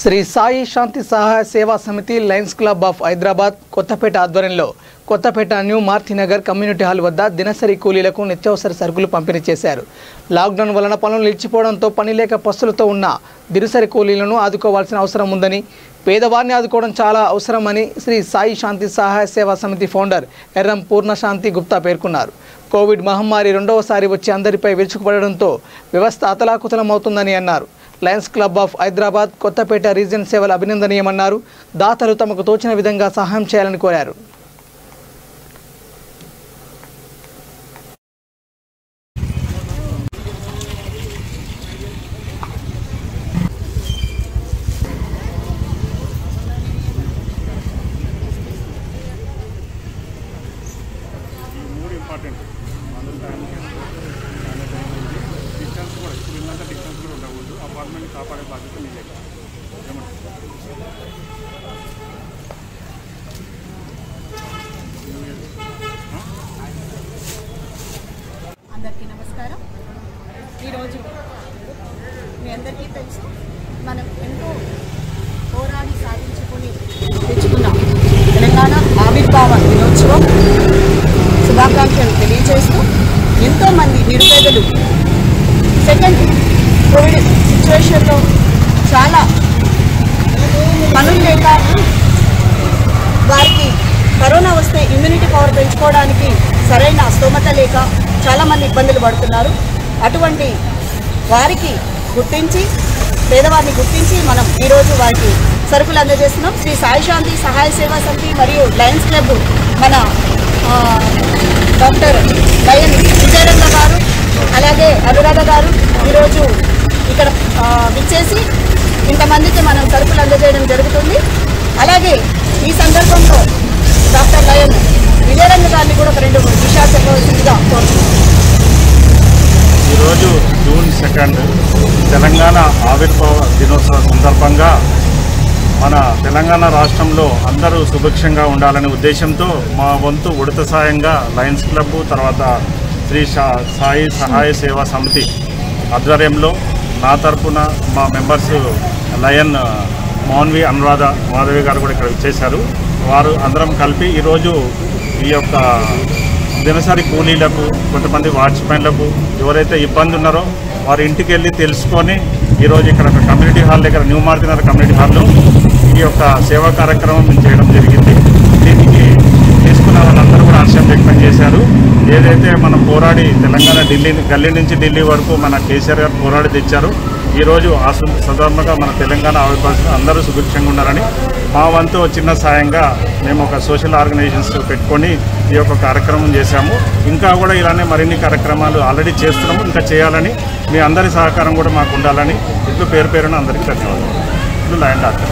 Shri Sai Shanti Sahaya Seva Samithi Lions club of Hyderabad Kothapet ఆధ్వర్యంలో Kothapet new Marthinagar community hall వద్ద దినసరి కూలీలకు నిత్యావసర సరుకులు పంపిణీ చేశారు. లాక్డౌన్ వలన పనులు నిలిచిపోవడంతో పని లేక పస్తులతో ఉన్న దినసరి కూలీలను ఆదుకోవాల్సిన అవసరం ఉందని, పేదవారిని ఆదుకోవడం చాలా అవసరమని శ్రీ సాయి శాంతి సహాయ సేవా సమితి ఫౌండర్ ఎర్రం పూర్ణశాంతి గుప్తా పేర్కొన్నారు. కోవిడ్ మహమ్మారి రెండవసారి వచ్చి అందరిపై విరుచుకుపడడంతో వ్యవస్థ అతలాకుతలమవుతుందని అన్నారు. Lions club of Hyderabad Kothapet region సేవలు అభినందనీయమన్నారు. దాతలు తమకు తోచిన విధంగా సహాయం చేయాలని కోరారు. కాపాడే బాధ్యత మీదే. అందరికీ నమస్కారం. ఈరోజు మీ అందరికీ తెలుసు, మనం ఎంతో పోరాడి సాధించుకొని తెచ్చుకున్నాం తెలంగాణ ఆవిర్భావ దినోత్సవం శుభాకాంక్షలు తెలియజేస్తూ ఎంతోమంది నిరుపేదలు సెకండ్ కోవిడ్ సిచ్యువేషన్లో చాలా పనులు లేక వారికి కరోనా వస్తే ఇమ్యూనిటీ పవర్ పెంచుకోవడానికి సరైన స్తోమత లేక చాలామంది ఇబ్బందులు పడుతున్నారు. అటువంటి వారికి గుర్తించి పేదవారిని గుర్తించి మనం ఈరోజు వారికి సరుకులు అందజేస్తున్నాం. శ్రీ సాయి శాంతి సహాయ సేవా సమితి మరియు లయన్స్ క్లబ్ మన డాక్టర్ లయన్ విజయరంగ గారు అలాగే అనురాధ గారు ఈరోజు ఇక్కడ విచ్చేసి ఇంతమందికి మనం సరుకులు అందజేయడం జరుగుతుంది. అలాగే ఈ సందర్భంలో డాక్టర్ లయన్ విజయరంగ గారిని కూడా ఒక 2 విషయాలు చెప్పవలసిందిగా కోరుతున్నాం. ఈరోజు జూన్ 2 తెలంగాణ ఆవిర్భావ దినోత్సవం సందర్భంగా మన తెలంగాణ రాష్ట్రంలో అందరూ సుభిక్షంగా ఉండాలనే ఉద్దేశంతో మా వంతు ఉడత సాయంగా లయన్స్ క్లబ్ తర్వాత శ్రీ సాయి సహాయ సేవా సమితి ఆధ్వర్యంలో నా తరఫున మా మెంబర్స్ లయన్ మౌన్వి అనురాధ మాధవి గారు కూడా ఇక్కడ వచ్చేశారు. వారు అందరం కలిపి ఈరోజు ఈ యొక్క దినసరి కూలీలకు కొంతమంది వాచ్మెన్లకు ఎవరైతే ఇబ్బంది ఉన్నారో వారి ఇంటికి వెళ్ళి తెలుసుకొని ఈరోజు ఇక్కడ ఒక కమ్యూనిటీ హాల్ దగ్గర న్యూ మార్తినగర్ కమ్యూనిటీ హాల్లో ఈ యొక్క సేవా కార్యక్రమం చేయడం జరిగింది. దీనికి తీసుకున్న వాళ్ళందరూ కూడా హర్షం వ్యక్తం చేశారు. ఏదైతే మనం పోరాడి తెలంగాణ గల్లీ నుంచి ఢిల్లీ వరకు మన కేసీఆర్ గారు పోరాడి తెచ్చారు. ఈరోజు ఆ సందర్భంగా మన తెలంగాణ ఆవిర్భావం అందరూ సుభిక్షంగా ఉన్నారని మా వంతు చిన్న సాయంగా మేము ఒక సోషల్ ఆర్గనైజేషన్స్ పెట్టుకొని ఈ యొక్క కార్యక్రమం చేశాము. ఇంకా కూడా ఇలానే మరిన్ని కార్యక్రమాలు ఆల్రెడీ చేస్తున్నాము, ఇంకా చేయాలని మీ అందరి సహకారం కూడా మాకు ఉండాలని ఇట్లు పేరు పేరున అందరికీ ధన్యవాదాలు. ఇట్లు లయన్ డాక్టర్.